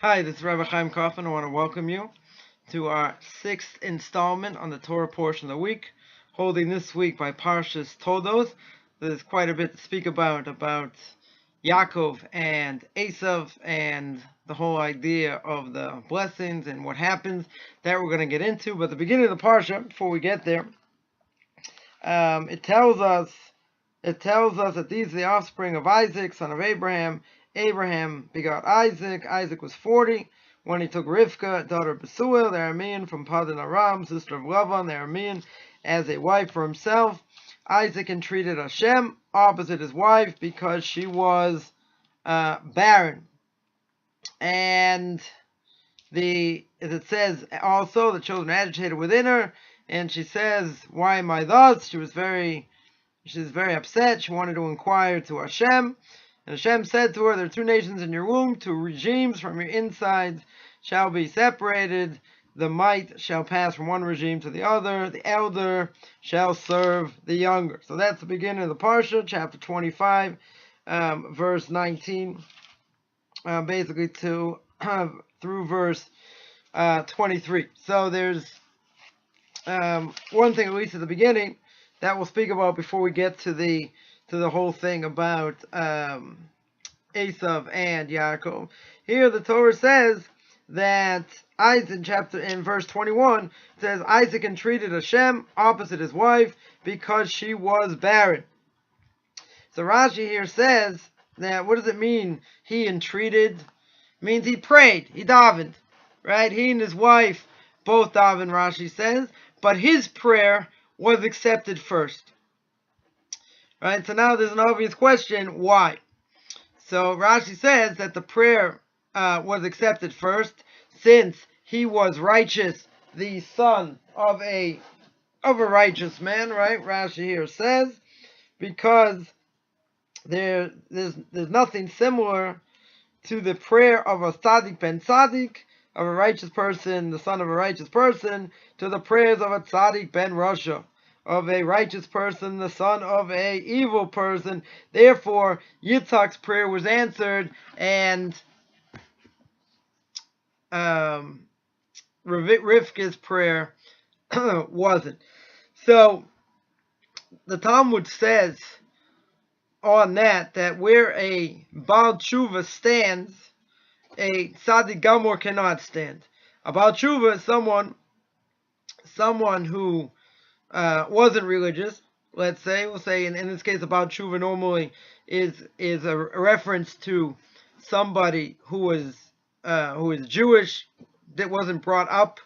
Hi, this is Rabbi Chaim Coffman. I want to welcome you to our sixth installment on the Torah portion of the week, holding this week by Parshas Toldos. There's quite a bit to speak about Yaakov and Esav and the whole idea of the blessings and what happens that we're going to get into. But the beginning of the parsha, before we get there, it tells us that these are the offspring of Isaac, son of Abraham. Abraham begot Isaac. Isaac was 40 when he took Rivka, daughter of Bethuel, the Aramean, from Padan Aram, sister of Lavan, the Aramean, as a wife for himself. Isaac entreated Hashem opposite his wife because she was barren. And it says also the children agitated within her, and she says, "Why am I thus?" She's very upset. She wanted to inquire to Hashem. And Hashem said to her, "There are two nations in your womb, two regimes from your insides shall be separated. The might shall pass from one regime to the other. The elder shall serve the younger." So that's the beginning of the Parsha, chapter 25, verse 19, basically through verse 23. So there's one thing, at least at the beginning, that we'll speak about before we get to the whole thing about Esav and Yaakov. Here the Torah says that in verse 21, says Isaac entreated Hashem opposite his wife because she was barren. So Rashi here says that, what does it mean? He entreated? It means he prayed, he davened, right? He and his wife both davened, Rashi says, but his prayer was accepted first. Right, so now there's an obvious question, why? So Rashi says that the prayer was accepted first, since he was righteous, the son of a righteous man, right? Rashi here says, because there's nothing similar to the prayer of a tzaddik ben tzaddik, of a righteous person, the son of a righteous person, to the prayers of a tzaddik ben rasha, of a righteous person, the son of a evil person. Therefore, Yitzhak's prayer was answered, and Rivka's prayer wasn't. So the Talmud says on that where a Baal Tshuva stands, a Tzaddik Gamor cannot stand. A Baal Tshuva is someone who wasn't religious. Let's say, we'll say in this case, about tshuva normally is a reference to somebody who is Jewish, that wasn't brought up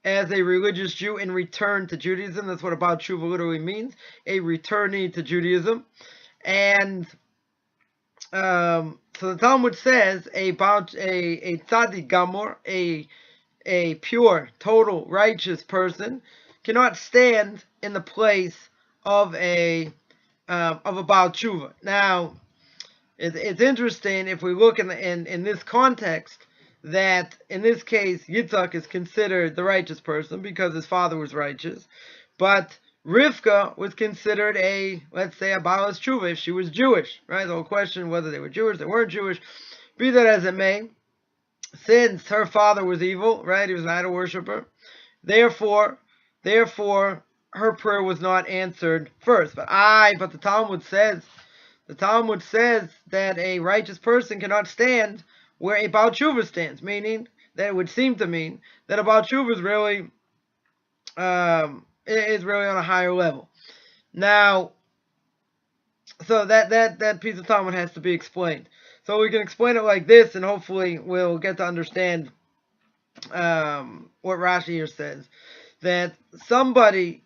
as a religious Jew and returned to Judaism. That's what about tshuva literally means, a returnee to Judaism. And so the Talmud says about a tzaddik gamor, a pure, total, righteous person, cannot stand in the place of a Baal Tshuva. Now, it's interesting if we look in this context, that in this case Yitzhak is considered the righteous person because his father was righteous, but Rivka was considered let's say a Baal Tshuva if she was Jewish, right? The whole question whether they were Jewish, they weren't Jewish. Be that as it may, since her father was evil, right? He was an idol worshiper. Therefore, her prayer was not answered first. But the Talmud says that a righteous person cannot stand where a Baal Tshuva stands, meaning that it would seem to mean that a Baal Tshuva is really on a higher level. Now, so that piece of Talmud has to be explained. So we can explain it like this, and hopefully we'll get to understand what Rashi here says. That somebody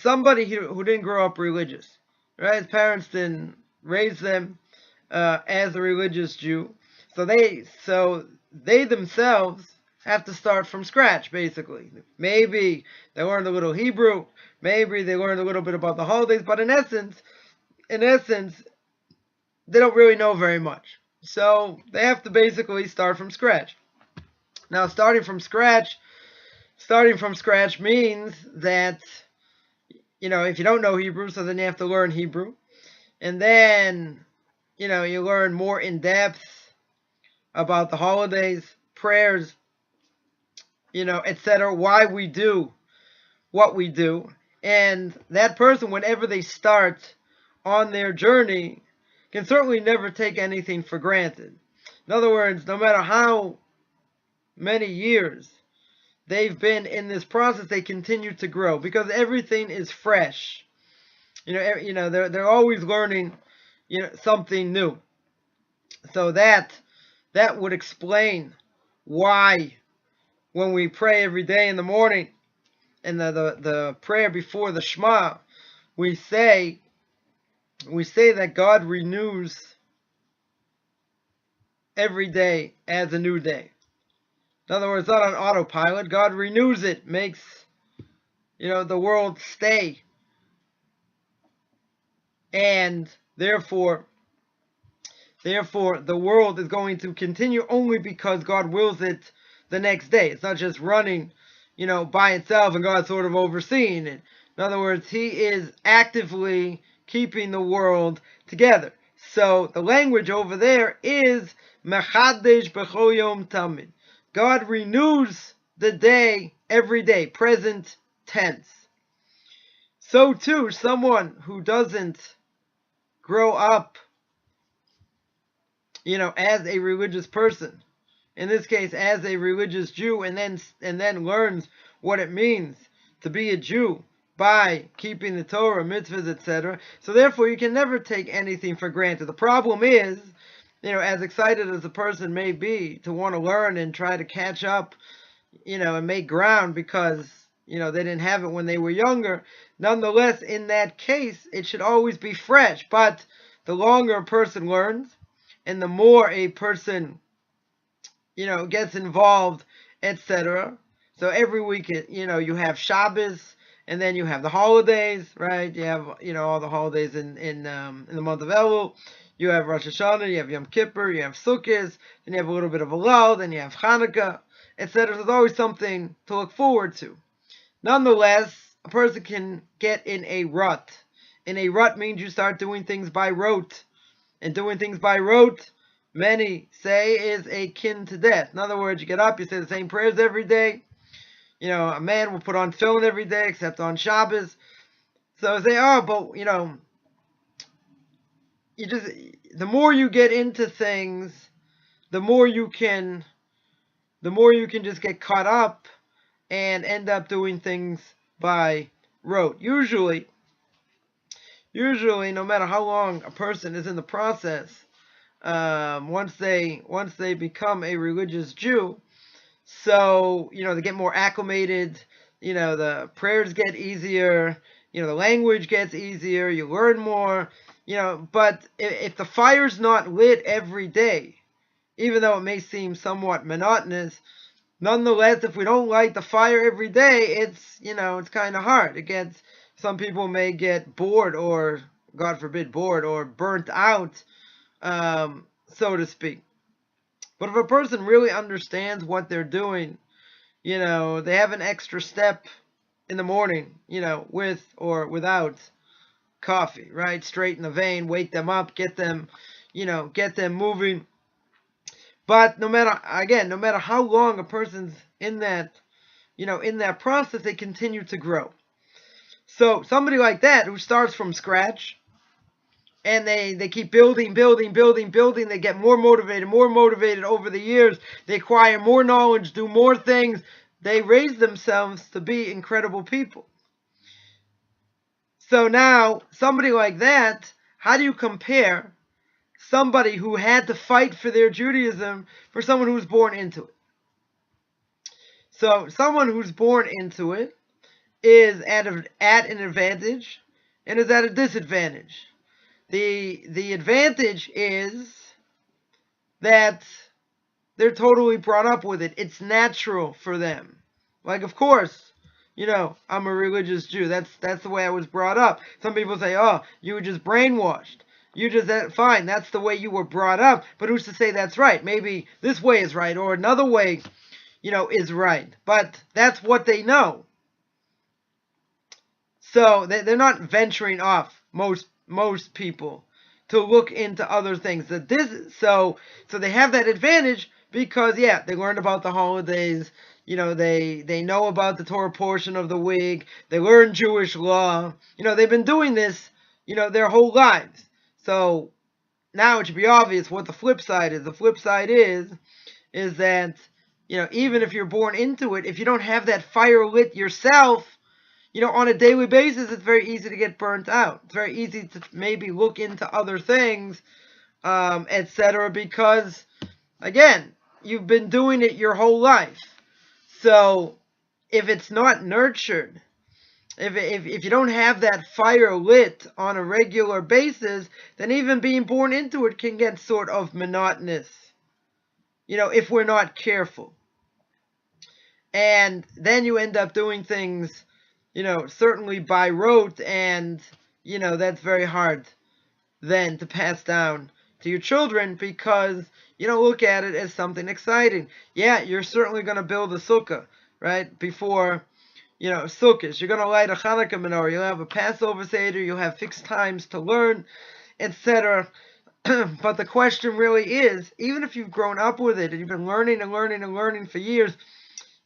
who didn't grow up religious, right? His parents didn't raise them as a religious Jew, so they themselves have to start from scratch, basically. Maybe they learned a little Hebrew, maybe they learned a little bit about the holidays, but in essence, they don't really know very much. So they have to basically start from scratch. Now, starting from scratch means that, if you don't know Hebrew, so then you have to learn Hebrew. And then, you learn more in depth about the holidays, prayers, etc., why we do what we do. And that person, whenever they start on their journey, can certainly never take anything for granted. In other words, no matter how many years they've been in this process, they continue to grow because everything is fresh. They're always learning, something new. So that would explain why when we pray every day in the morning, and the prayer before the Shema, we say that God renews every day as a new day. In other words, not on autopilot. God renews it, makes the world stay, and therefore the world is going to continue only because God wills it the next day. It's not just running by itself and God sort of overseeing it. In other words, He is actively keeping the world together. So the language over there is Mechadesh b'chol yom tamid. God renews the day every day, present tense. So too, someone who doesn't grow up, as a religious person, in this case as a religious Jew, and then learns what it means to be a Jew by keeping the Torah, mitzvahs, etc. So therefore you can never take anything for granted. The problem is, as excited as a person may be to want to learn and try to catch up, and make ground because, they didn't have it when they were younger, nonetheless, in that case, it should always be fresh. But the longer a person learns, and the more a person gets involved, etc. So every week, you have Shabbos, and then you have the holidays, right? You have, all the holidays in the month of Elul. You have Rosh Hashanah, you have Yom Kippur, you have Sukkot, then you have a little bit of Elul, then you have Hanukkah, etc. There's always something to look forward to. Nonetheless, a person can get in a rut. In a rut means you start doing things by rote. And doing things by rote, many say, is akin to death. In other words, you get up, you say the same prayers every day. A man will put on tefillin every day, except on Shabbos. So say, the more you get into things, the more you can just get caught up and end up doing things by rote. Usually, no matter how long a person is in the process, once they become a religious Jew, so they get more acclimated. The prayers get easier. The language gets easier. You learn more. But if the fire's not lit every day, even though it may seem somewhat monotonous, nonetheless, if we don't light the fire every day, it's kind of hard. Some people may get bored, or God forbid, bored or burnt out, so to speak. But if a person really understands what they're doing, they have an extra step in the morning, with or without coffee, right? Straighten the vein, wake them up, get them moving. But no matter how long a person's in that process, they continue to grow. So somebody like that who starts from scratch, and they keep building, they get more motivated over the years, they acquire more knowledge, do more things, they raise themselves to be incredible people. So now, somebody like that, how do you compare somebody who had to fight for their Judaism for someone who was born into it? So someone who's born into it is at an advantage and is at a disadvantage. The advantage is that they're totally brought up with it. It's natural for them. Like, of course, I'm a religious Jew. That's the way I was brought up. Some people say, oh, you were just brainwashed. Fine, that's the way you were brought up. But who's to say that's right? Maybe this way is right, or another way, is right. But that's what they know. So they're not venturing off, most people, to look into other things. So they have that advantage because, yeah, they learned about the holidays. They know about the Torah portion of the week. They learn Jewish law. They've been doing this, their whole lives. So now it should be obvious what the flip side is. The flip side is that, even if you're born into it, if you don't have that fire lit yourself, on a daily basis, it's very easy to get burnt out. It's very easy to maybe look into other things, etc. Because, again, you've been doing it your whole life. So if it's not nurtured, if you don't have that fire lit on a regular basis, then even being born into it can get sort of monotonous, if we're not careful. And then you end up doing things, certainly by rote, and, that's very hard then to pass down to your children because you don't look at it as something exciting. Yeah, you're certainly going to build a sukkah, right, before Sukkot. You're going to light a Hanukkah menorah. You'll have a Passover Seder. You'll have fixed times to learn, etc. But the question really is, even if you've grown up with it and you've been learning and learning and learning for years,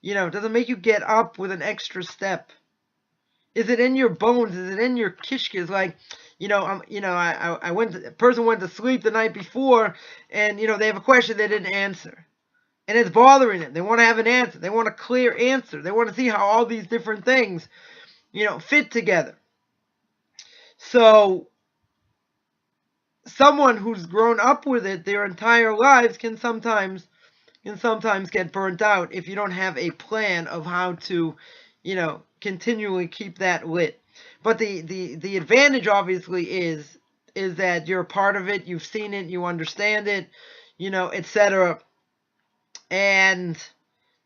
does it make you get up with an extra step? Is it in your bones? Is it in your kishkes? Like, a person went to sleep the night before, and they have a question they didn't answer. And it's bothering them. They want to have an answer. They want a clear answer. They want to see how all these different things, fit together. So, someone who's grown up with it their entire lives can sometimes get burnt out if you don't have a plan of how to, continually keep that lit. But the advantage obviously is that you're a part of it. You've seen it. You understand it, etc. And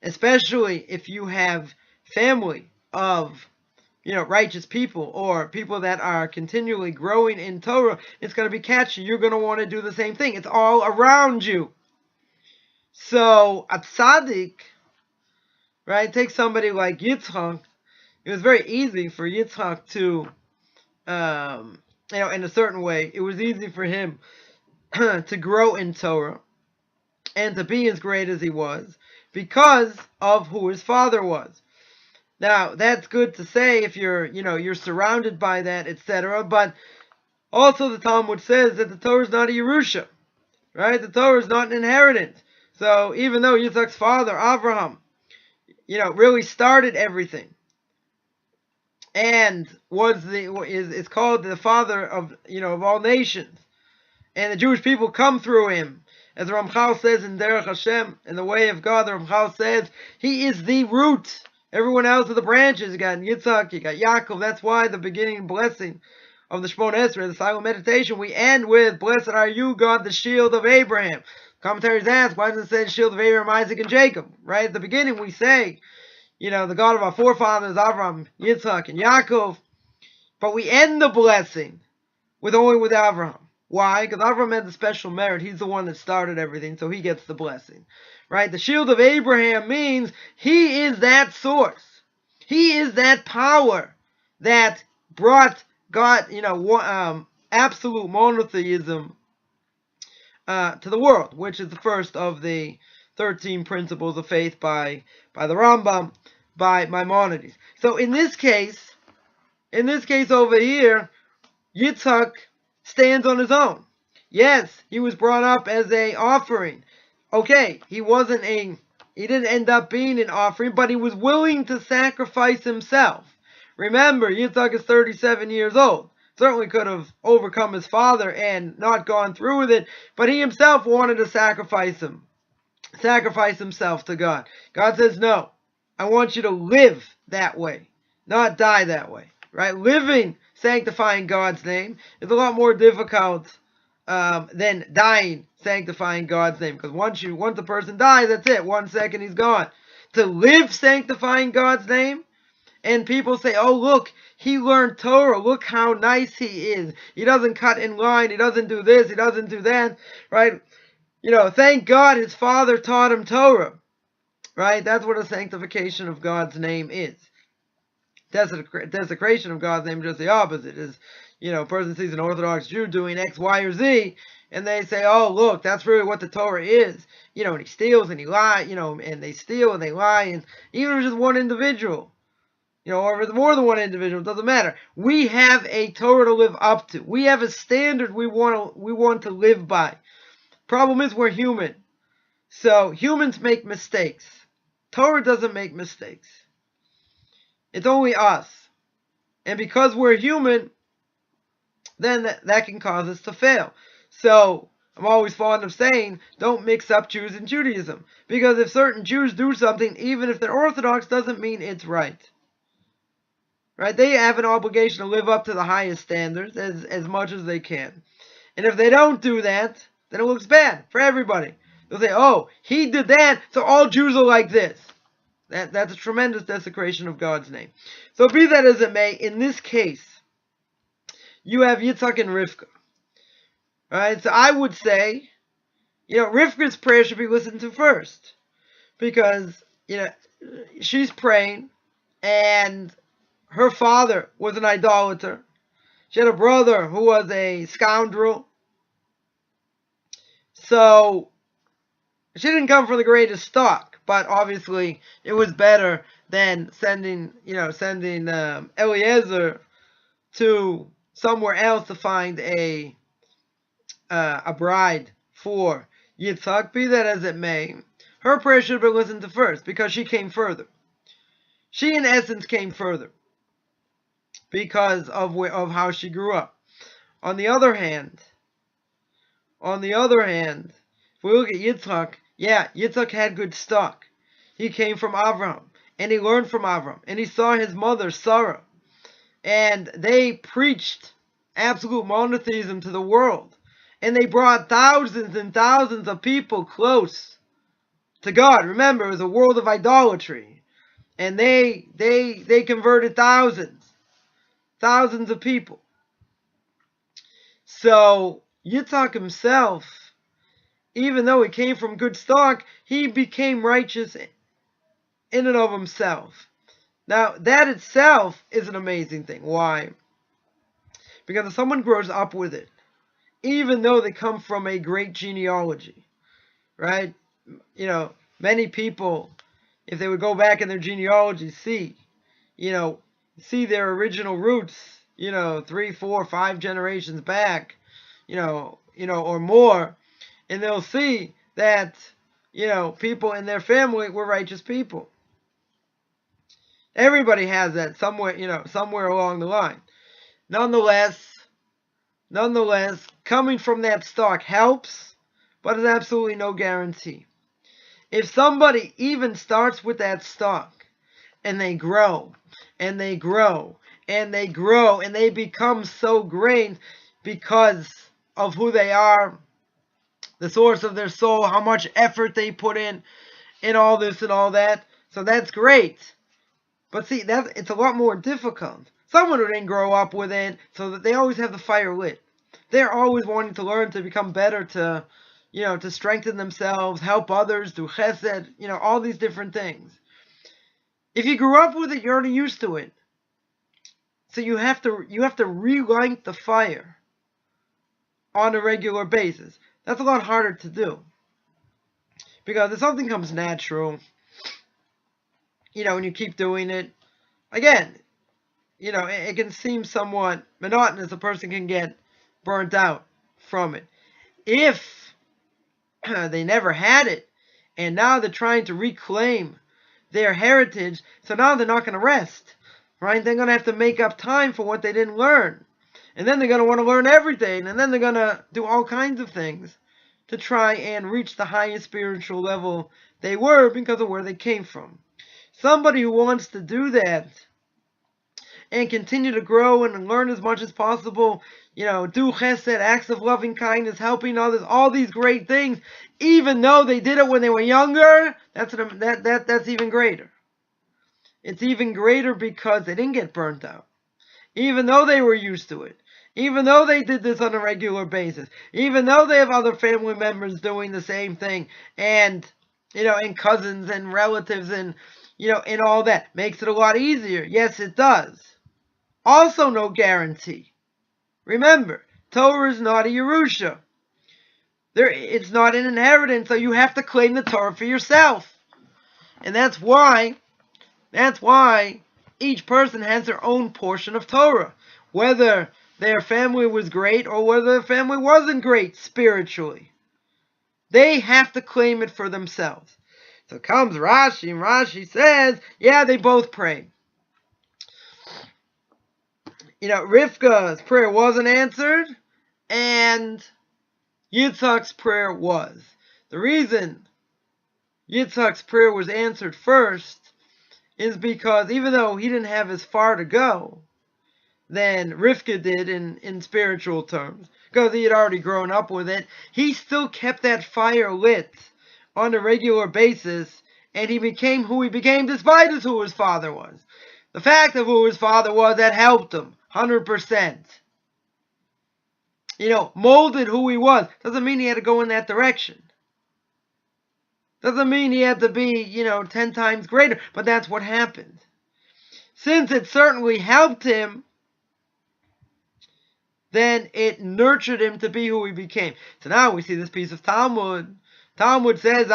especially if you have family of, righteous people or people that are continually growing in Torah, it's going to be catchy. You're going to want to do the same thing. It's all around you. So, a tzaddik, right, take somebody like Yitzchak. It was very easy for Yitzchak to, in a certain way, it was easy for him to grow in Torah and to be as great as he was because of who his father was. Now, that's good to say if you're surrounded by that, etc. But also the Talmud says that the Torah is not a Yerusha, right? The Torah is not an inheritance. So even though Yitzchak's father, Avraham, really started everything and is called the father of, of all nations, and the Jewish people come through him. As the Ramchal says in Derech Hashem, in the way of God, the Ramchal says, he is the root. Everyone else are the branches. You got Yitzhak, you got Yaakov. That's why the beginning blessing of the Shemona Esrei, the silent meditation, we end with, blessed are you, God, the shield of Abraham. Commentaries ask, why does it say the shield of Abraham, Isaac, and Jacob? Right at the beginning we say, the God of our forefathers, Abraham, Yitzhak, and Yaakov. But we end the blessing with Abraham. Why? Because Avraham had the special merit. He's the one that started everything, so he gets the blessing. Right? The shield of Abraham means he is that source. He is that power that brought God, absolute monotheism to the world, which is the first of the 13 principles of faith by the Rambam, by Maimonides. So in this case over here, Yitzhak stands on his own. Yes, he was brought up as a offering. Okay, he didn't end up being an offering, but he was willing to sacrifice himself. Remember, Yitzhak is 37 years old. Certainly could have overcome his father and not gone through with it, but he himself wanted to sacrifice himself to God. God says, no, I want you to live that way, not die that way. Right? Living, sanctifying God's name is a lot more difficult than dying, sanctifying God's name. Because once a person dies, that's it. 1 second, he's gone. To live sanctifying God's name, and people say, oh, look, he learned Torah. Look how nice he is. He doesn't cut in line. He doesn't do this. He doesn't do that. Right? Thank God his father taught him Torah. Right? That's what a sanctification of God's name is. Desecration of God's name is just the opposite. Is, a person sees an Orthodox Jew doing X, Y, or Z, and they say, oh, look, that's really what the Torah is. And he steals and he lies, and they steal and they lie, and even if it's just one individual, or if it's more than one individual, it doesn't matter. We have a Torah to live up to. We have a standard we want to live by. Problem is, we're human. So humans make mistakes. Torah doesn't make mistakes. It's only us. And because we're human, then that can cause us to fail. So I'm always fond of saying, don't mix up Jews and Judaism. Because if certain Jews do something, even if they're Orthodox, doesn't mean it's right. Right? They have an obligation to live up to the highest standards as much as they can. And if they don't do that, then it looks bad for everybody. They'll say, oh, he did that, so all Jews are like this. That's a tremendous desecration of God's name. So be that as it may, in this case, you have Yitzhak and Rivka. Alright, so I would say, Rivka's prayer should be listened to first. Because, she's praying, and her father was an idolater. She had a brother who was a scoundrel. So, she didn't come from the greatest stock, but obviously it was better than sending Eliezer to somewhere else to find a bride for Yitzhak. Be that as it may, her prayer should have been listened to first because she came further. She, in essence, came further because of how she grew up. On the other hand, if we look at Yitzhak, Yitzhak had good stock. He came from Avraham, and he learned from Avraham, and he saw his mother, Sarah, and they preached absolute monotheism to the world, and they brought thousands and thousands of people close to God. Remember, it was a world of idolatry, and they converted thousands of people. So Yitzhak himself, even though he came from good stock, he became righteous in and of himself. Now, that itself is an amazing thing. Why? Because if someone grows up with it, even though they come from a great genealogy, right? Many people, if they would go back in their genealogy, see their original roots, 3, 4, 5 generations back, or more, and they'll see that, people in their family were righteous people. Everybody has that somewhere along the line. Nonetheless, coming from that stock helps, but it's absolutely no guarantee. If somebody even starts with that stock, and they grow, and they grow, and they grow, and they become so great because of who they are, the source of their soul, how much effort they put in all this and all that, so that's great. But see, it's a lot more difficult. Someone who didn't grow up with it, so that they always have the fire lit. They're always wanting to learn to become better, to strengthen themselves, help others, do chesed, all these different things. If you grew up with it, you're already used to it. So you have to relight the fire on a regular basis. That's a lot harder to do. Because if something comes natural, and you keep doing it, again, it can seem somewhat monotonous. A person can get burnt out from it. If they never had it, and now they're trying to reclaim their heritage, so now they're not going to rest, right? They're going to have to make up time for what they didn't learn. And then they're going to want to learn everything, and then they're going to do all kinds of things to try and reach the highest spiritual level they were because of where they came from. Somebody who wants to do that and continue to grow and learn as much as possible, do chesed, acts of loving kindness, helping others, all these great things, even though they did it when they were younger, that's even greater. It's even greater because they didn't get burnt out. Even though they were used to it. Even though they did this on a regular basis. Even though they have other family members doing the same thing. And, and cousins and relatives and, and all that. Makes it a lot easier. Yes, it does. Also no guarantee. Remember, Torah is not a Yerusha. It's not an inheritance, so you have to claim the Torah for yourself. And that's why each person has their own portion of Torah. Whether their family was great or whether their family wasn't great spiritually. They have to claim it for themselves. So comes Rashi, and Rashi says, yeah, they both prayed. Rivka's prayer wasn't answered, and Yitzhak's prayer was. The reason Yitzhak's prayer was answered first is because even though he didn't have as far to go than Rivka did in spiritual terms, because he had already grown up with it, he still kept that fire lit on a regular basis, and he became who he became despite who his father was. The fact of who his father was, that helped him 100%. Molded who he was. Doesn't mean he had to go in that direction. Doesn't mean he had to be, 10 times greater. But that's what happened. Since it certainly helped him, then it nurtured him to be who he became. So now we see this piece of Talmud. Talmud says,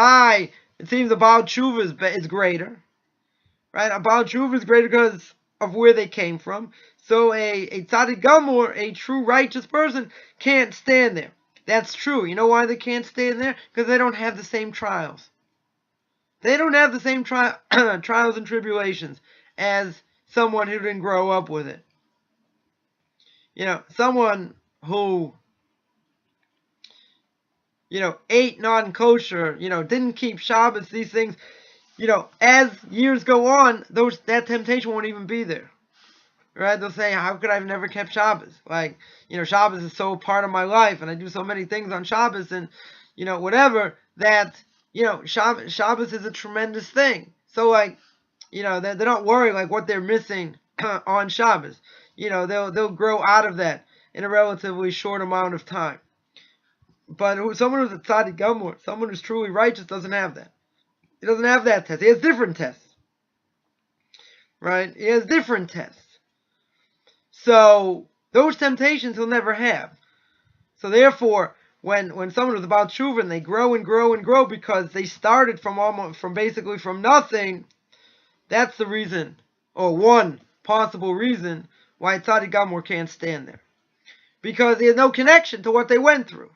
it seems the Baal Tshuva is greater. Right? A Baal Tshuva is greater because of where they came from. So a tzaddik gamor, a true righteous person, can't stand there. That's true. You know why they can't stand there? Because they don't have the same trials. They don't have the same trials and tribulations as someone who didn't grow up with it. Someone who, ate non-kosher, didn't keep Shabbos, these things, as years go on, that temptation won't even be there. Right? They'll say, how could I have never kept Shabbos? Like, Shabbos is so part of my life, and I do so many things on Shabbos, and, whatever, that, Shabbos is a tremendous thing. So, they're not worried, what they're missing on Shabbos. They'll grow out of that in a relatively short amount of time. But someone who's a tzaddik gamor, someone who's truly righteous, doesn't have that. He doesn't have that test. He has different tests. Right? He has different tests. So, those temptations he'll never have. So therefore, when someone was about tshuva and they grow and grow and grow because they started from basically from nothing, that's the reason, or one possible reason, why tzaddik gamor can't stand there. Because he has no connection to what they went through.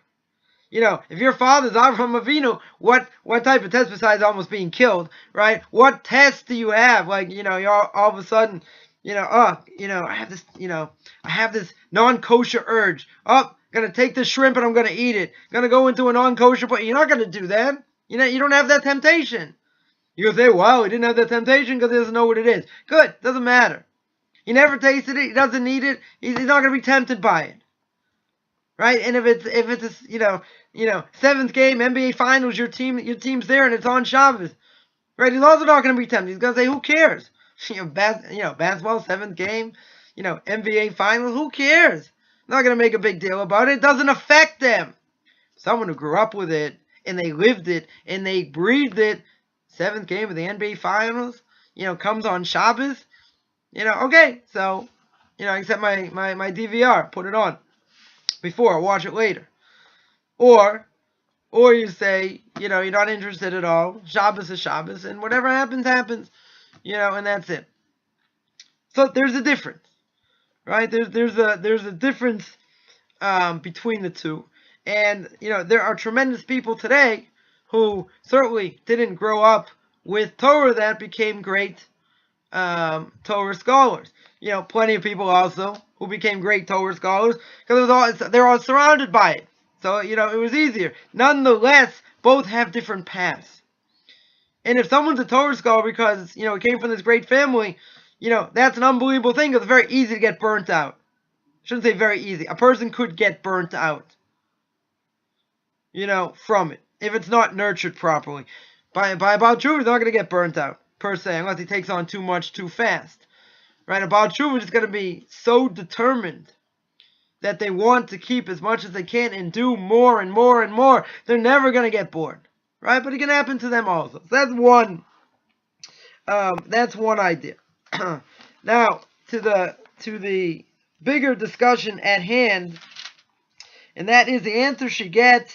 If your father's Avraham Avinu, what type of test besides almost being killed, right? What test do you have? You're all of a sudden, I have this non-kosher urge. Gonna take the shrimp and I'm gonna eat it. Gonna go into a non-kosher, but you're not gonna do that. You don't have that temptation. You'll say, well, he didn't have that temptation because he doesn't know what it is. Good, doesn't matter. He never tasted it, he doesn't need it, he's not gonna be tempted by it. Right? And if it's seventh game, NBA Finals, your team's there and it's on Shabbos. Right? He's also not gonna be tempted. He's gonna say, who cares? Basketball, seventh game, NBA Finals, who cares? Not going to make a big deal about it. It doesn't affect them. Someone who grew up with it, and they lived it, and they breathed it, seventh game of the NBA Finals, comes on Shabbos, okay, so, accept my DVR, put it on before, watch it later. Or you say, you're not interested at all, Shabbos is Shabbos, and whatever happens, happens. And that's it. So there's a difference, right? There's a difference between the two, and there are tremendous people today who certainly didn't grow up with Torah that became great Torah scholars. Plenty of people also who became great Torah scholars because they're all surrounded by it. So it was easier. Nonetheless, both have different paths. And if someone's a Torah scholar because, he came from this great family, that's an unbelievable thing because it's very easy to get burnt out. I shouldn't say very easy. A person could get burnt out, from it, if it's not nurtured properly. By about tshuva, he's not going to get burnt out, per se, unless he takes on too much too fast. Right? About tshuva is going to be so determined that they want to keep as much as they can and do more and more and more. They're never going to get bored. Right, but it can happen to them also. So that's one. That's one idea. Now to the bigger discussion at hand, and that is the answer she gets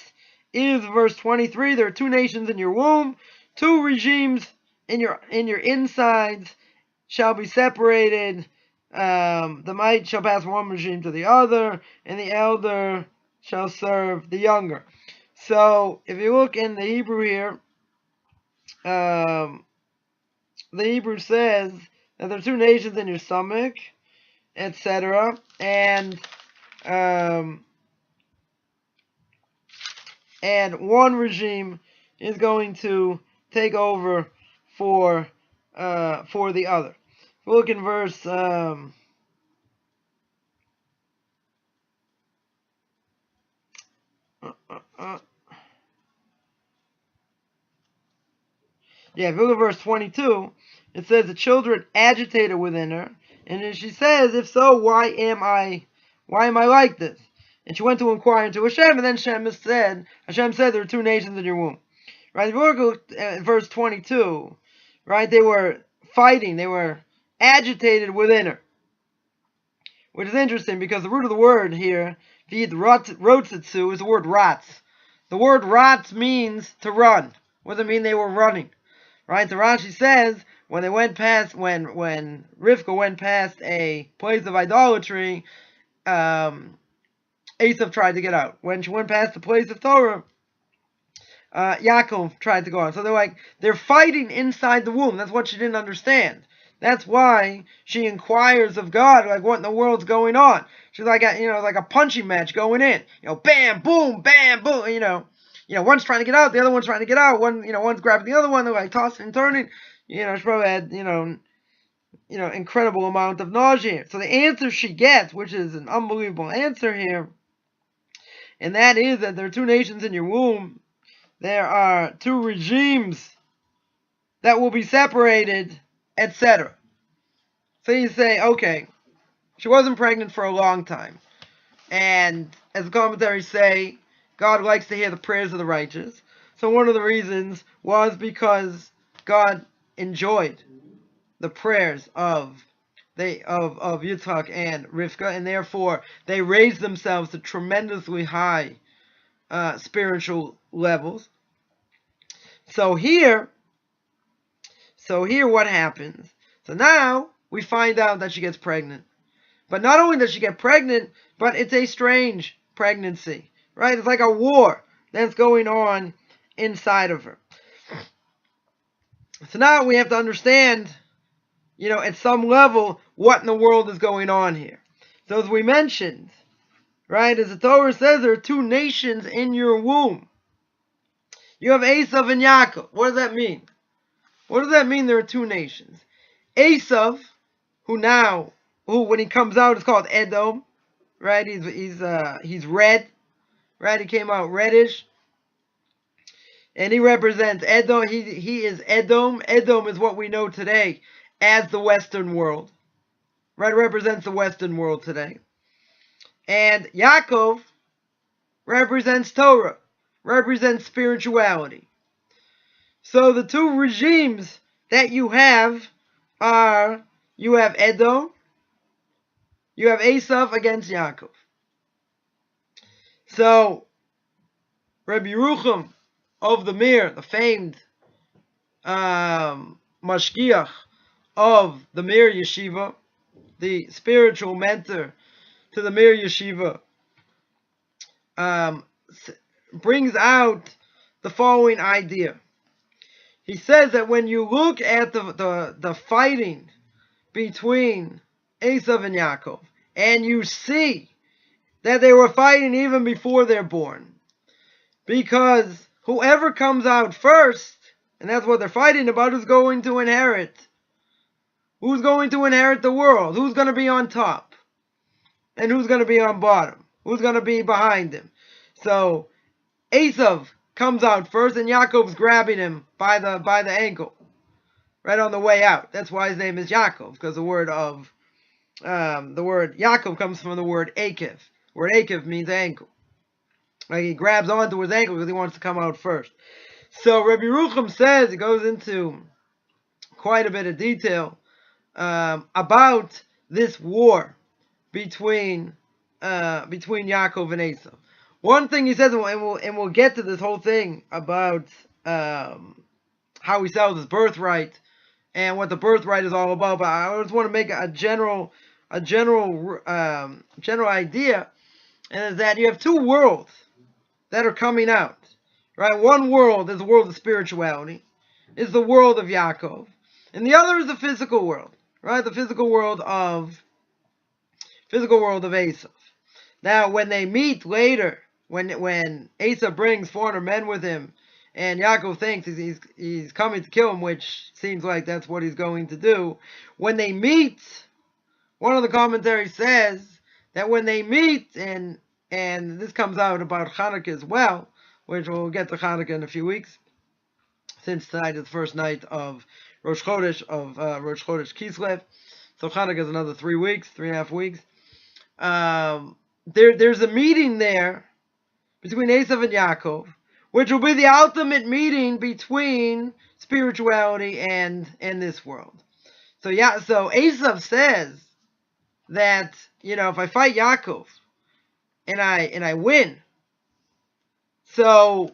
is verse 23. There are two nations in your womb, two regimes in your insides shall be separated. The might shall pass from one regime to the other, and the elder shall serve the younger. So if you look in the Hebrew here, the Hebrew says that there are two nations in your stomach, etc. And one regime is going to take over for the other. If we look in verse if you look at verse 22, it says the children agitated within her, and she says, if so, why am I like this? And she went to inquire into Hashem, and then Hashem said there are two nations in your womb. Right? If you look at verse 22, right, they were fighting, they were agitated within her. Which is interesting because the root of the word here, rotsitsu, is the word rats. The word rats means to run. What does it mean they were running? Right? The Rashi says when they went past, when Rivka went past a place of idolatry, Esav tried to get out. When she went past the place of Torah, Yaakov tried to go on. So they're fighting inside the womb. That's what she didn't understand. That's why she inquires of God, like, what in the world's going on? She's like, like a punching match going in. Bam, boom, one's trying to get out, the other one's trying to get out. One's grabbing the other one. They're like tossing and turning. She probably had, incredible amount of nausea. So the answer she gets, which is an unbelievable answer here, and that is that there are two nations in your womb. There are two regimes that will be separated, etc. So you say, okay, she wasn't pregnant for a long time. And as the commentaries say, God likes to hear the prayers of the righteous. So one of the reasons was because God enjoyed the prayers of Yitzhak and Rivka, and therefore they raised themselves to tremendously high spiritual levels. So here what happens? So now we find out that she gets pregnant. But not only does she get pregnant, but it's a strange pregnancy. Right? It's like a war that's going on inside of her. So now we have to understand, at some level, what in the world is going on here. So as we mentioned, right, as the Torah says, there are two nations in your womb. You have Esav and Yaakov. What does that mean? What does that mean there are two nations? Esav, who when he comes out is called Edom, right? He's red, right? He came out reddish. And he represents Edom. He is Edom. Edom is what we know today as the Western world. Right? It represents the Western world today. And Yaakov represents Torah. Represents spirituality. So the two regimes that you have are, you have Edom, you have Esav against Yaakov. So Rabbi Yerucham of the Mir, the famed mashgiach of the Mir Yeshiva, the spiritual mentor to the Mir Yeshiva, brings out the following idea. He says that when you look at the fighting between Esav and Yaakov, and you see that they were fighting even before they're born, because whoever comes out first, and that's what they're fighting about, is going to inherit. Who's going to inherit the world? Who's going to be on top? And who's going to be on bottom? Who's going to be behind him? So Esav comes out first, and Yaakov's grabbing him by the ankle, right on the way out. That's why his name is Yaakov, because the word Yaakov comes from the word Akev. Word Akev means ankle. Like, he grabs onto his ankle because he wants to come out first. So Rabbi Yerucham says, he goes into quite a bit of detail about this war between Yaakov and Esau. One thing he says, and we'll get to this whole thing about how he sells his birthright and what the birthright is all about. But I just want to make a general idea, and is that you have two worlds that are coming out, right? One world is the world of spirituality, is the world of Yaakov, and the other is the physical world, right? The physical world of Esau. Now, when they meet later, when Esau brings 400 men with him, and Yaakov thinks he's coming to kill him, which seems like that's what he's going to do. When they meet, one of the commentaries says that when they meet, and this comes out about Hanukkah as well, which we'll get to Hanukkah in a few weeks, since tonight is the first night of Rosh Chodesh Kislev, so Hanukkah is another 3.5 weeks. There's a meeting there between Esau and Yaakov, which will be the ultimate meeting between spirituality and this world. So Esau says that, if I fight Yaakov and I win, so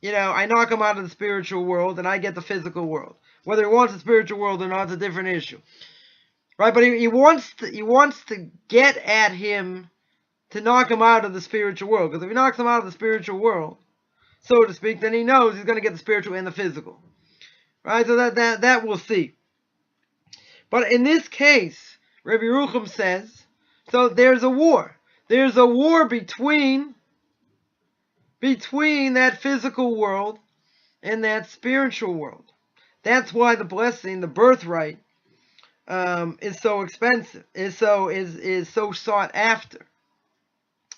I knock him out of the spiritual world and I get the physical world. Whether he wants the spiritual world or not is a different issue, right? But he wants to get at him to knock him out of the spiritual world, because if he knocks him out of the spiritual world, so to speak, then he knows he's going to get the spiritual and the physical, right? So that we'll see. But in this case, Rabbi Yerucham says, so there's a war. There's a war between that physical world and that spiritual world. That's why the blessing, the birthright, is so expensive, is so sought after.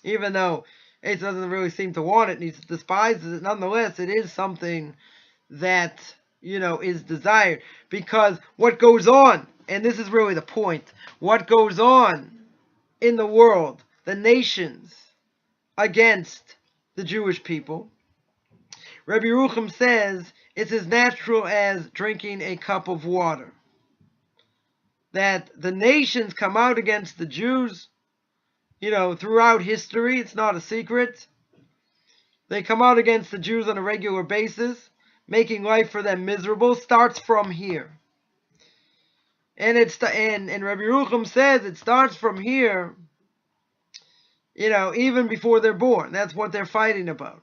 Even though Esau doesn't really seem to want it and he despises it, nonetheless, it is something that, is desired. Because what goes on, and this is really the point, what goes on in the world, the nations against the Jewish people, Rabbi Yerucham says it's as natural as drinking a cup of water. That the nations come out against the Jews, throughout history. It's not a secret. They come out against the Jews on a regular basis, making life for them miserable. Starts from here. And Rabbi Yerucham says it starts from here, even before they're born. That's what they're fighting about.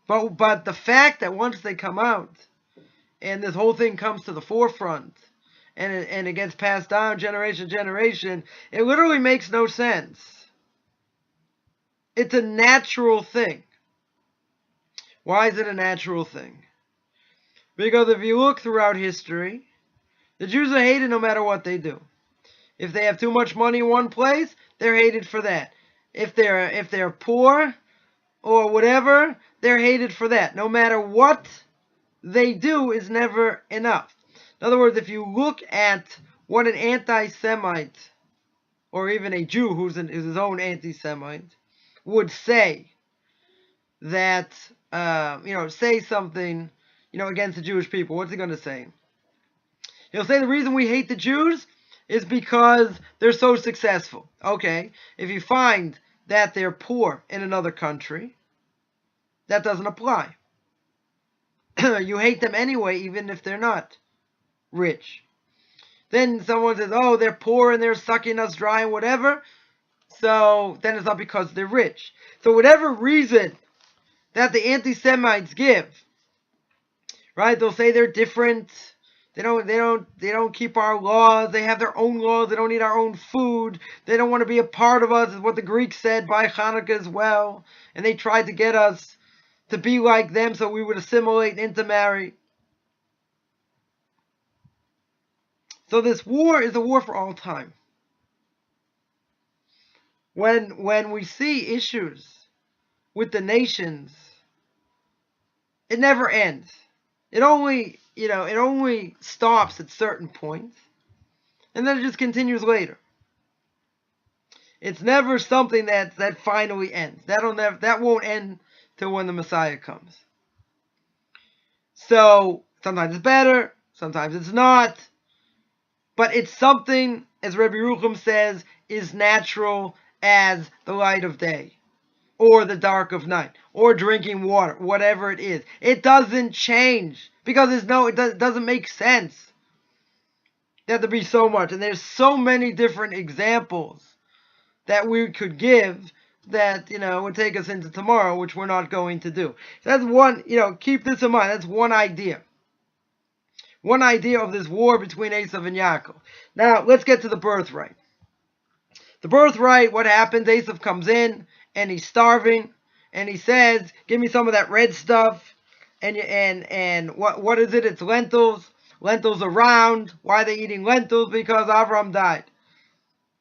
But the fact that once they come out, and this whole thing comes to the forefront, and it gets passed down generation to generation, it literally makes no sense. It's a natural thing. Why is it a natural thing? Because if you look throughout history, the Jews are hated no matter what they do. If they have too much money in one place, they're hated for that. If they're poor or whatever, they're hated for that. No matter what they do is never enough. In other words, if you look at what an anti-Semite, or even a Jew who's his own anti-Semite, would say, that, say something, against the Jewish people, what's he going to say? He'll say the reason we hate the Jews is because they're so successful. Okay, if you find that they're poor in another country, that doesn't apply. You hate them anyway, even if they're not rich. Then someone says, oh, they're poor and they're sucking us dry and whatever. So then it's not because they're rich. So whatever reason that the anti-Semites give, right? They'll say they're different. They don't keep our laws. They have their own laws. They don't eat our own food. They don't want to be a part of us, is what the Greeks said by Hanukkah as well. And they tried to get us to be like them so we would assimilate and intermarry. So this war is a war for all time. When we see issues with the nations, it never ends. It only stops at certain points, and then it just continues later. It's never something that finally ends. That won't end till when the Messiah comes. So sometimes it's better, sometimes it's not, but it's something, as Rabbi Yerucham says, is natural as the light of day, or the dark of night, or drinking water, whatever it is. It doesn't change, because it doesn't make sense. There to be so much, and there's so many different examples that we could give that, would take us into tomorrow, which we're not going to do. So that's one, keep this in mind. That's one idea. One idea of this war between Esav and Yaakov. Now, let's get to the birthright. The birthright, what happens? Esav comes in, and he's starving, and he says, give me some of that red stuff, and what is it? It's lentils. Lentils are round. Why are they eating lentils? Because Avram died.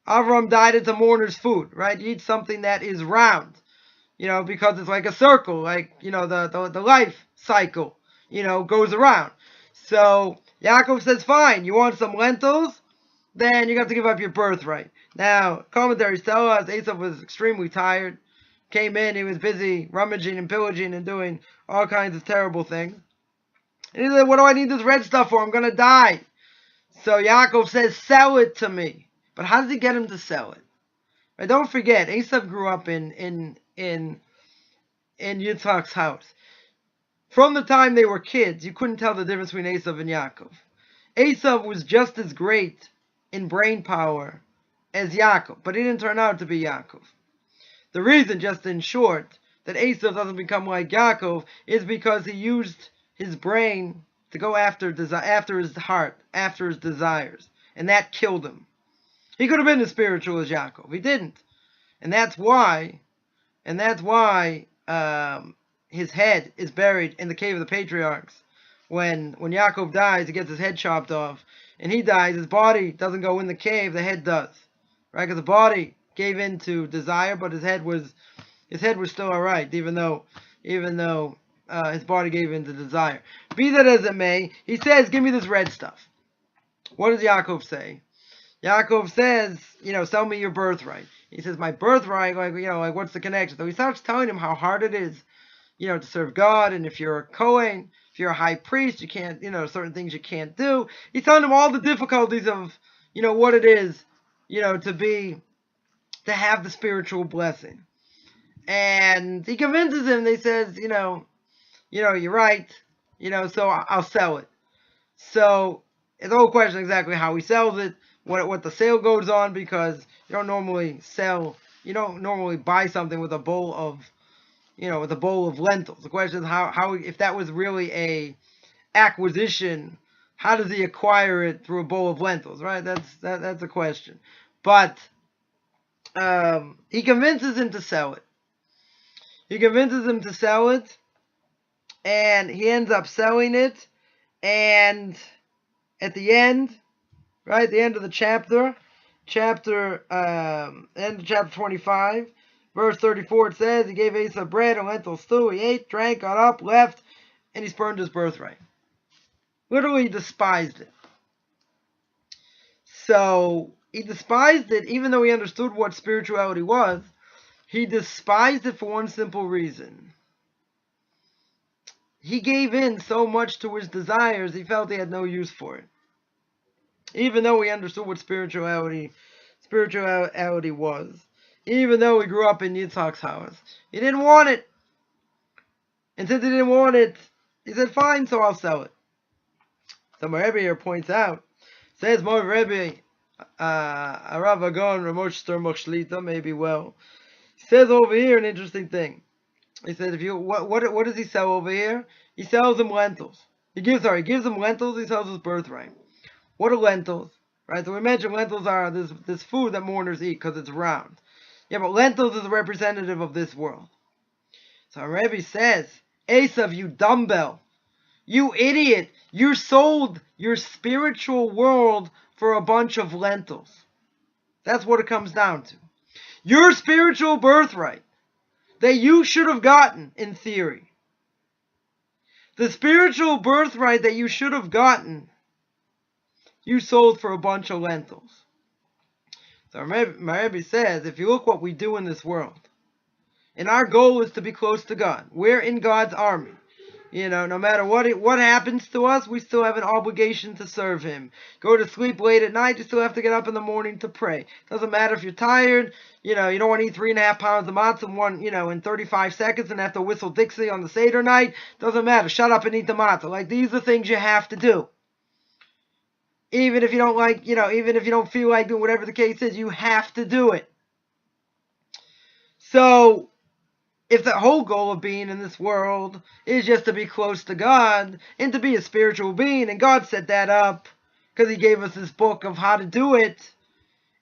Avram died. It's a mourner's food, right? You eat something that is round, because it's like a circle, like, the life cycle, goes around. So Yaakov says, fine, you want some lentils? Then you got to give up your birthright. Now, commentaries tell us Esav was extremely tired. Came in, he was busy rummaging and pillaging and doing all kinds of terrible things. And he said, what do I need this red stuff for? I'm going to die. So Yaakov says, sell it to me. But how does he get him to sell it? Right, don't forget, Esav grew up in Yitzhak's house. From the time they were kids, you couldn't tell the difference between Esav and Yaakov. Esav was just as great in brain power as Yaakov, but he didn't turn out to be Yaakov. The reason, just in short, that Esav doesn't become like Yaakov is because he used his brain to go after his heart, after his desires, and that killed him. He could have been as spiritual as Yaakov. He didn't, and that's why his head is buried in the cave of the patriarchs. When Yaakov dies, he gets his head chopped off, and he dies. His body doesn't go in the cave; the head does, right? Because the body gave in to desire, but his head was still all right, even though his body gave in to desire. Be that as it may, he says, give me this red stuff. What does Yaakov say? Yaakov says, sell me your birthright. He says, my birthright, what's the connection? So he starts telling him how hard it is, to serve God, and if you're a Kohen, if you're a high priest, you can't, certain things you can't do. He's telling him all the difficulties of, what it is, to have the spiritual blessing. And he convinces him, he says, you're right, so I'll sell it. So it's a whole question exactly how he sells it, what the sale goes on, because you don't normally buy something with a bowl of, lentils. The question is how if that was really a acquisition, how does he acquire it through a bowl of lentils, right? That's a question. But he convinces him to sell it. And he ends up selling it, and at the end, right, the end of the chapter end of chapter 25, verse 34, it says, he gave Esav bread and lentil stew, he ate, drank, got up, left, and he spurned his birthright. Literally despised it. So, he despised it, even though he understood what spirituality was, he despised it for one simple reason. He gave in so much to his desires, he felt he had no use for it. Even though he understood what spirituality was, even though he grew up in Yitzhak's house, he didn't want it. And since he didn't want it, he said, fine, so I'll sell it. So my Rebbe here points out, says my Rebbe, Arav Agon, Ramosh Sturmach Shlita, maybe well. He says over here an interesting thing. He says, what does he sell over here? He sells them lentils. He gives them lentils, he sells his birthright. What are lentils? Right, so we mentioned lentils are this food that mourners eat because it's round. Yeah, but lentils is a representative of this world. So our Rebbe says, Esav, you dumbbell, you idiot, you sold your spiritual world for a bunch of lentils. That's what it comes down to. Your spiritual birthright that you should have gotten in theory. The spiritual birthright that you should have gotten, you sold for a bunch of lentils. So my Rebbe says, if you look what we do in this world, and our goal is to be close to God. We're in God's army. No matter what happens to us, we still have an obligation to serve him. Go to sleep late at night, you still have to get up in the morning to pray. Doesn't matter if you're tired, you don't want to eat 3.5 pounds of matzah in 35 seconds and have to whistle Dixie on the Seder night. Doesn't matter. Shut up and eat the matzah. Like, these are things you have to do. Even if you don't even if you don't feel like doing whatever the case is, you have to do it. So, if the whole goal of being in this world is just to be close to God and to be a spiritual being, and God set that up because he gave us this book of how to do it,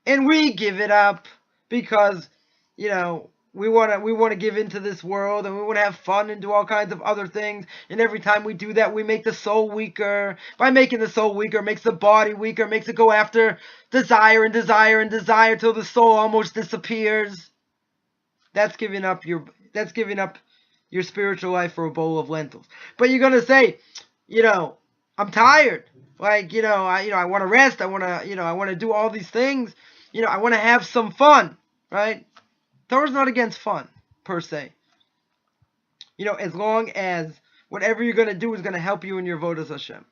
and we give it up because, we want to give into this world, and we want to have fun and do all kinds of other things, and every time we do that, we make the soul weaker. By making the soul weaker, it makes the body weaker, makes it go after desire and desire and desire till the soul almost disappears. That's giving up your spiritual life for a bowl of lentils. But you're gonna say, I'm tired. Like, I want to rest. I want to do all these things. I want to have some fun, right? Torah's not against fun per se. As long as whatever you're gonna do is gonna help you in your avodas Hashem.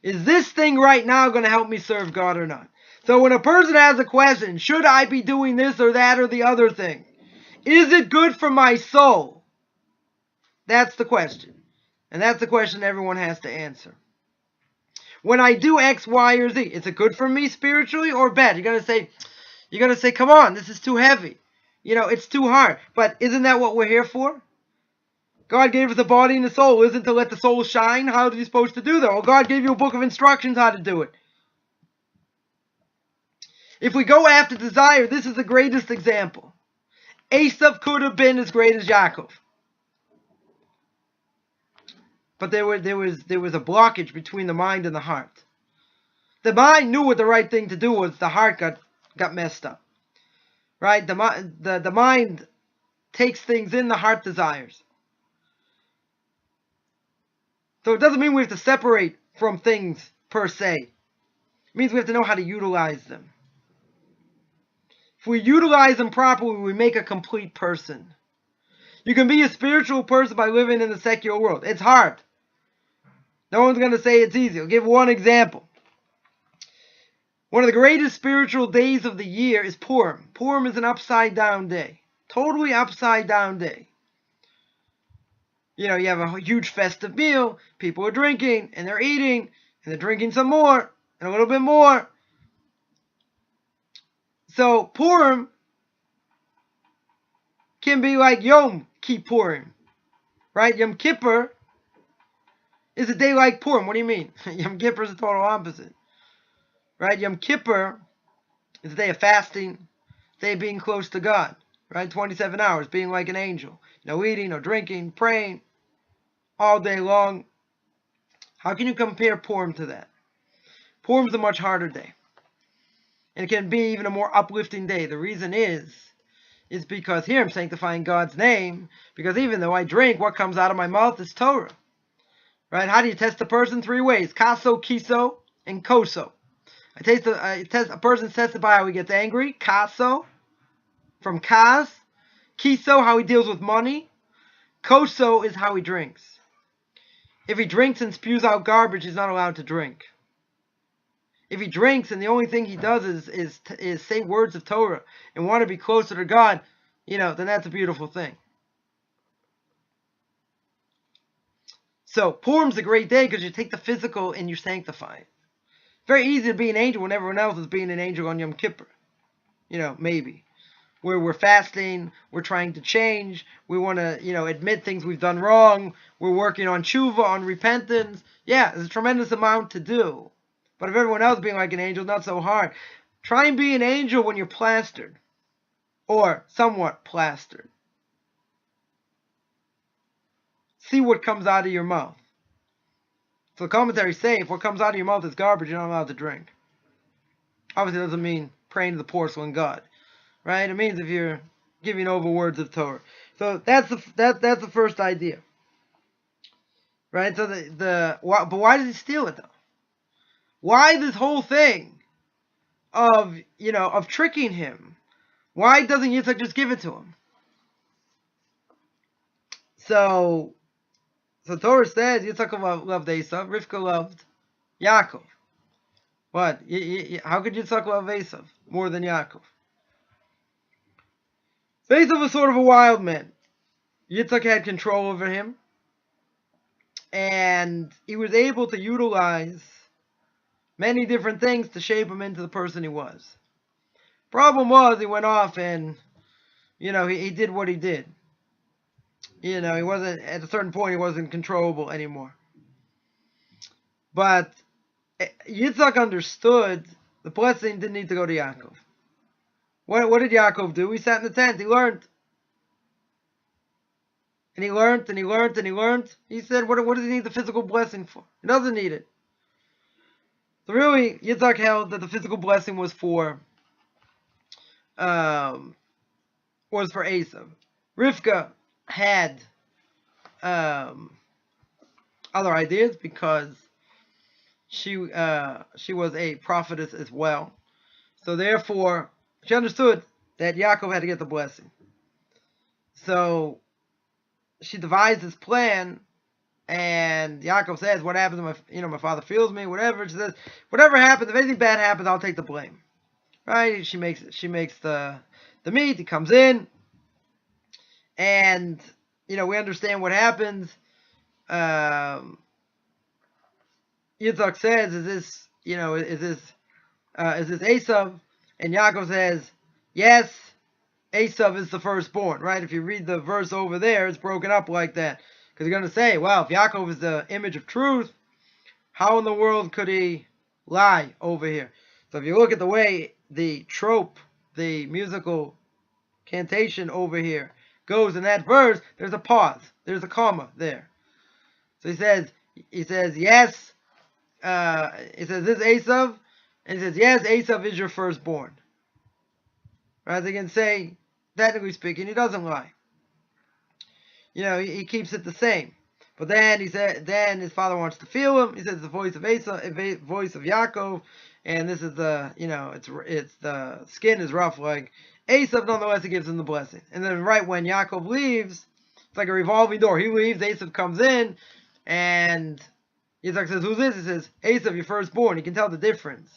Is this thing right now gonna help me serve God or not? So when a person has a question, should I be doing this or that or the other thing? Is it good for my soul? That's the question. And that's the question everyone has to answer. When I do X, Y, or Z, is it good for me spiritually or bad? You're gonna say, come on, this is too heavy. It's too hard. But isn't that what we're here for? God gave us a body and a soul. Isn't to let the soul shine? How are you supposed to do that? Well, God gave you a book of instructions how to do it. If we go after desire, this is the greatest example. Esav could have been as great as Yaakov. But there was a blockage between the mind and the heart. The mind knew what the right thing to do was. The heart got messed up. Right? The mind takes things in, the heart desires. So it doesn't mean we have to separate from things per se. It means we have to know how to utilize them. If we utilize them properly, we make a complete person. You can be a spiritual person by living in the secular world. It's hard. No one's going to say it's easy. I'll give one example. One of the greatest spiritual days of the year is Purim. Purim is an upside down day. Totally upside down day. You have a huge festive meal. People are drinking and they're eating and they're drinking some more and a little bit more. So Purim can be like Yom Kippurim, right? Yom Kippur is a day like Purim. What do you mean? Yom Kippur is the total opposite, right? Yom Kippur is a day of fasting, day of being close to God, right? 27 hours, being like an angel. No eating, no drinking, praying all day long. How can you compare Purim to that? Purim's a much harder day. And it can be even a more uplifting day. The reason is because here I'm sanctifying God's name. Because even though I drink, what comes out of my mouth is Torah. Right? How do you test a person? 3 ways. Kaso, kiso, and koso. A person's tested by how he gets angry. Kaso, from kas. Kiso, how he deals with money. Koso is how he drinks. If he drinks and spews out garbage, he's not allowed to drink. If he drinks and the only thing he does is say words of Torah and want to be closer to God, then that's a beautiful thing. So Purim's a great day because you take the physical and you sanctify it. Very easy to be an angel when everyone else is being an angel on Yom Kippur. Maybe. Where we're fasting, we're trying to change, we want to, admit things we've done wrong, we're working on tshuva, on repentance. Yeah, there's a tremendous amount to do. But if everyone else being like an angel, not so hard. Try and be an angel when you're plastered. Or somewhat plastered. See what comes out of your mouth. So the commentaries say, if what comes out of your mouth is garbage, you're not allowed to drink. Obviously it doesn't mean praying to the porcelain god. Right? It means if you're giving over words of Torah. So that's the first idea. Right? So but why does he steal it though? Why this whole thing of tricking him? Why doesn't Yitzhak just give it to him? So So Torah says Yitzchak loved Esav, Rivka loved Yaakov. What? How could Yitzchak love Esav more than Yaakov? So Esav was sort of a wild man. Yitzchak had control over him, and he was able to utilize many different things to shape him into the person he was. Problem was, he went off and, he did what he did. He wasn't, at a certain point, he wasn't controllable anymore. But Yitzchak understood the blessing didn't need to go to Yaakov. What did Yaakov do? He sat in the tent. He learned. And he learned, and he learned, and he learned. He said, what does he need the physical blessing for? He doesn't need it. So really, Yitzchak held that the physical blessing was for Esav. Rivka had other ideas because she was a prophetess as well. So therefore, she understood that Yaakov had to get the blessing. So she devised this plan, and Yaakov says, "What happens if my father feels me? Whatever." She says, "Whatever happens, if anything bad happens, I'll take the blame." Right? She makes the meat. He comes in, and we understand what happens. Yitzchak says, "Is this Esav?" And Yaakov says, "Yes, Esav is the firstborn." Right? If you read the verse over there, it's broken up like that. Because you're going to say, well, if Yaakov is the image of truth, how in the world could he lie over here? So if you look at the way the trope, the musical cantation over here goes in that verse, there's a pause. There's a comma there. So he says, yes. He says, this is Esav. And he says, yes, Esav is your firstborn. Rather than say, technically speaking, he doesn't lie. He keeps it the same. But then then his father wants to feel him. He says the voice of Esav, voice of Yaakov, and this is it's the skin is rough like Esav. Nonetheless, he gives him the blessing. And then right when Yaakov leaves, it's like a revolving door. He leaves, Esav comes in, and Yitzchak says, "Who's this?" He says, "Esav, your firstborn." He can tell the difference.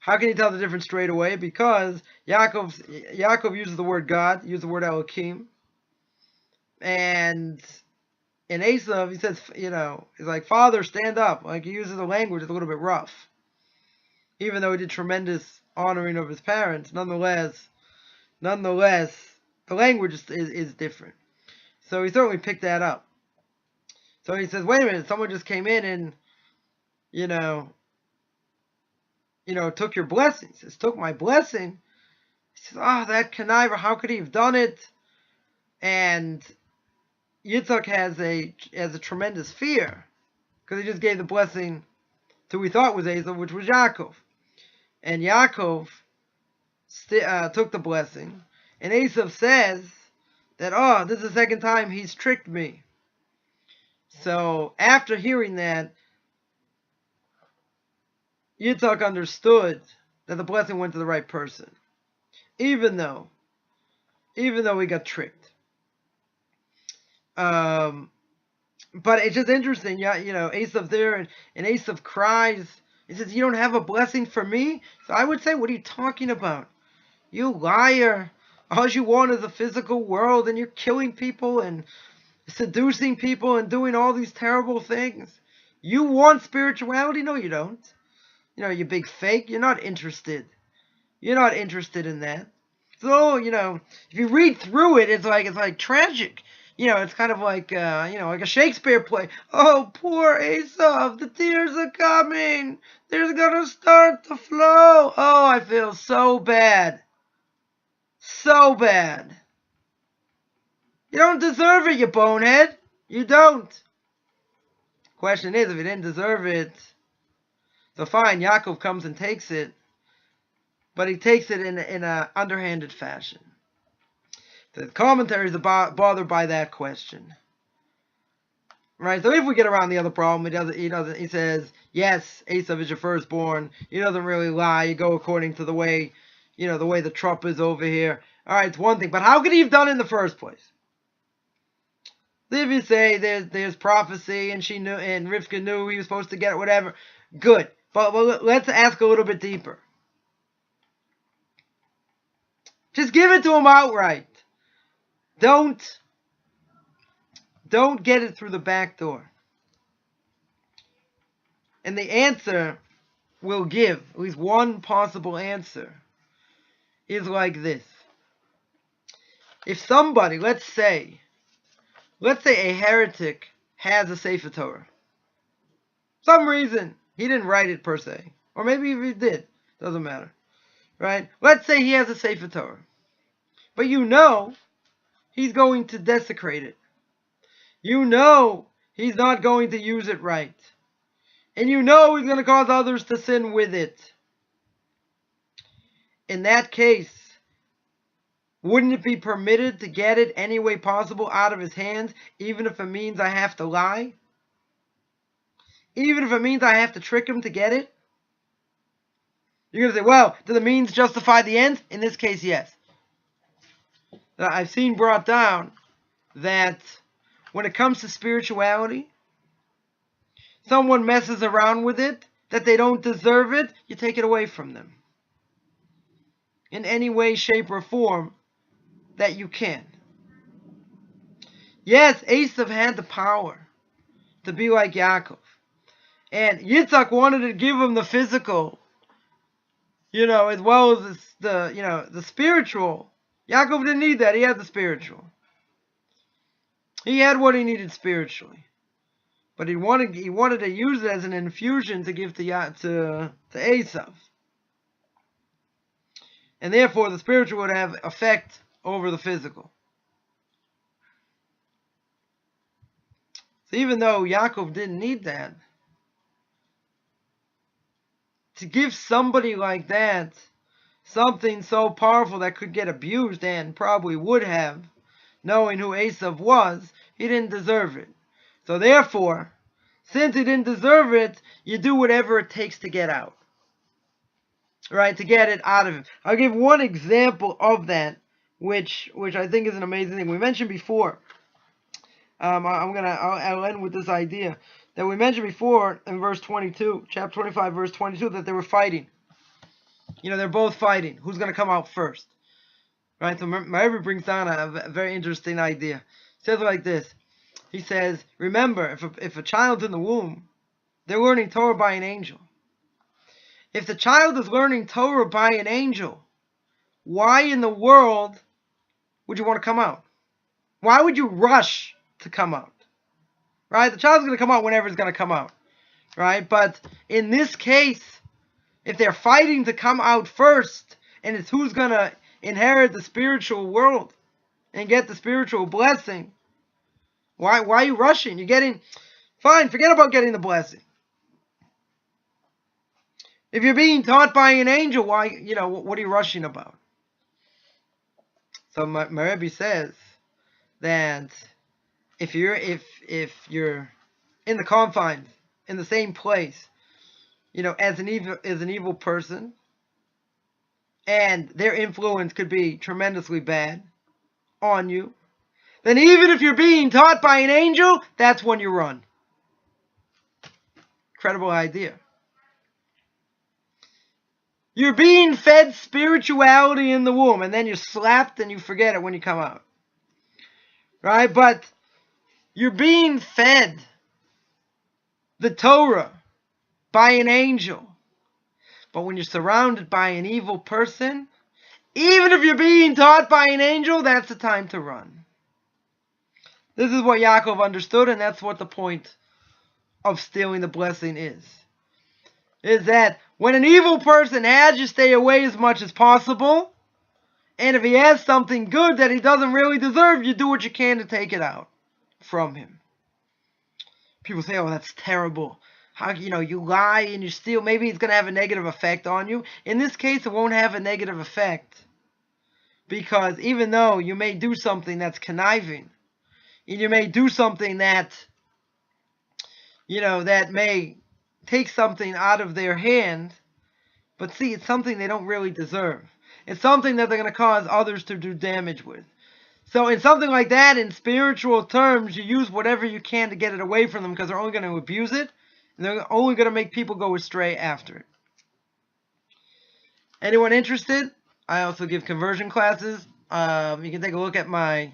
How can he tell the difference straight away? Because Yaakov uses the word God, uses the word Elohim. And in Esav, he says, he's like, "Father, stand up." Like, he uses the language that's a little bit rough. Even though he did tremendous honoring of his parents, nonetheless, the language is different. So he certainly picked that up. So he says, "Wait a minute, someone just came in and, took your blessing." He says, "Took my blessing?" He says, "Oh, that conniver, how could he have done it?" And Yitzchak has a tremendous fear because he just gave the blessing to who he thought was Esav, which was Yaakov. And Yaakov took the blessing. And Esav says that, "Oh, this is the second time he's tricked me." So after hearing that, Yitzchak understood that the blessing went to the right person, even though he got tricked. But it's just interesting, Esav there, and Esav cries. He says, "You don't have a blessing for me?" So I would say, what are you talking about? You liar. All you want is a physical world, and you're killing people and seducing people and doing all these terrible things. You want spirituality? No, you don't. You big fake. You're not interested. You're not interested in that. So, if you read through it, it's like tragic. It's kind of like, like a Shakespeare play. "Oh, poor Esav, the tears are coming. They're going to start to flow. Oh, I feel so bad. So bad. You don't deserve it, you bonehead. You don't." Question is, if you didn't deserve it, so fine, Yaakov comes and takes it, but he takes it in an underhanded fashion. The commentaries are bothered by that question. Right? So if we get around the other problem, he says, yes, Esav is your firstborn. He doesn't really lie. You go according to the way, the way the trup is over here. All right, it's one thing. But how could he have done it in the first place? If you say there's prophecy and she knew and Rivka knew he was supposed to get it, whatever, good. But let's ask a little bit deeper. Just give it to him outright. Don't get it through the back door. And the answer we'll give, at least one possible answer, is like this. If somebody, let's say a heretic has a Sefer Torah. Some reason he didn't write it per se. Or maybe if he did. Doesn't matter. Right? Let's say he has a Sefer Torah. But you know he's going to desecrate it. You know he's not going to use it right. And you know he's going to cause others to sin with it. In that case, wouldn't it be permitted to get it any way possible out of his hands, even if it means I have to lie? Even if it means I have to trick him to get it? You're going to say, well, do the means justify the ends? In this case, yes. I've seen brought down that when it comes to spirituality, someone messes around with it, that they don't deserve it, you take it away from them. In any way, shape, or form that you can. Yes, Esav had the power to be like Yaakov. And Yitzhak wanted to give him the physical, as well as the spiritual. Yaakov didn't need that. He had the spiritual. He had what he needed spiritually. But he wanted to use it as an infusion to give to Esav. And therefore the spiritual would have effect over the physical. So even though Yaakov didn't need that, to give somebody like that something so powerful that could get abused, and probably would have, knowing who Esav was, he didn't deserve it. So therefore, since he didn't deserve it, you do whatever it takes to get out. Right? To get it out of him. I'll give one example of that, which I think is an amazing thing. We mentioned before, I'll end with this idea, that we mentioned before in verse 22, chapter 25, verse 22, that they were fighting. They're both fighting. Who's going to come out first? Right? So Rebbe brings down a very interesting idea. He says like this. He says, remember, if a child's in the womb, they're learning Torah by an angel. If the child is learning Torah by an angel, why in the world would you want to come out? Why would you rush to come out? Right? The child's going to come out whenever it's going to come out. Right? But in this case, if they're fighting to come out first, and it's who's going to inherit the spiritual world and get the spiritual blessing, why are you rushing? You're getting, fine, forget about getting the blessing. If you're being taught by an angel, why, what are you rushing about? So my Rebbe says that if you're in the confines, in the same place, as an evil person, and their influence could be tremendously bad on you, then even if you're being taught by an angel, that's when you run. Incredible idea. You're being fed spirituality in the womb, and then you're slapped and you forget it when you come out. Right? But you're being fed the Torah by an angel. But when you're surrounded by an evil person, even if you're being taught by an angel, that's the time to run. This is what Yaakov understood, and that's what the point of stealing the blessing is. Is that when an evil person has you stay away as much as possible, and if he has something good that he doesn't really deserve, you do what you can to take it out from him. People say, oh, that's terrible. How, you lie and you steal, maybe it's going to have a negative effect on you. In this case, it won't have a negative effect. Because even though you may do something that's conniving, and you may do something that, that may take something out of their hand, but see, it's something they don't really deserve. It's something that they're going to cause others to do damage with. So in something like that, in spiritual terms, you use whatever you can to get it away from them, because they're only going to abuse it, and they're only going to make people go astray after it. Anyone interested? I also give conversion classes. You can take a look at my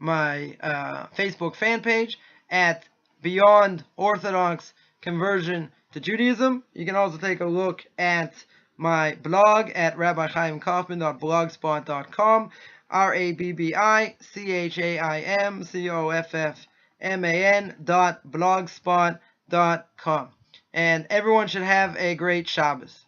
Facebook fan page at Beyond Orthodox Conversion to Judaism. You can also take a look at my blog at rabbichaimcoffman.blogspot.com, RabbiChaimCoffman.blogspot.com. And everyone should have a great Shabbos.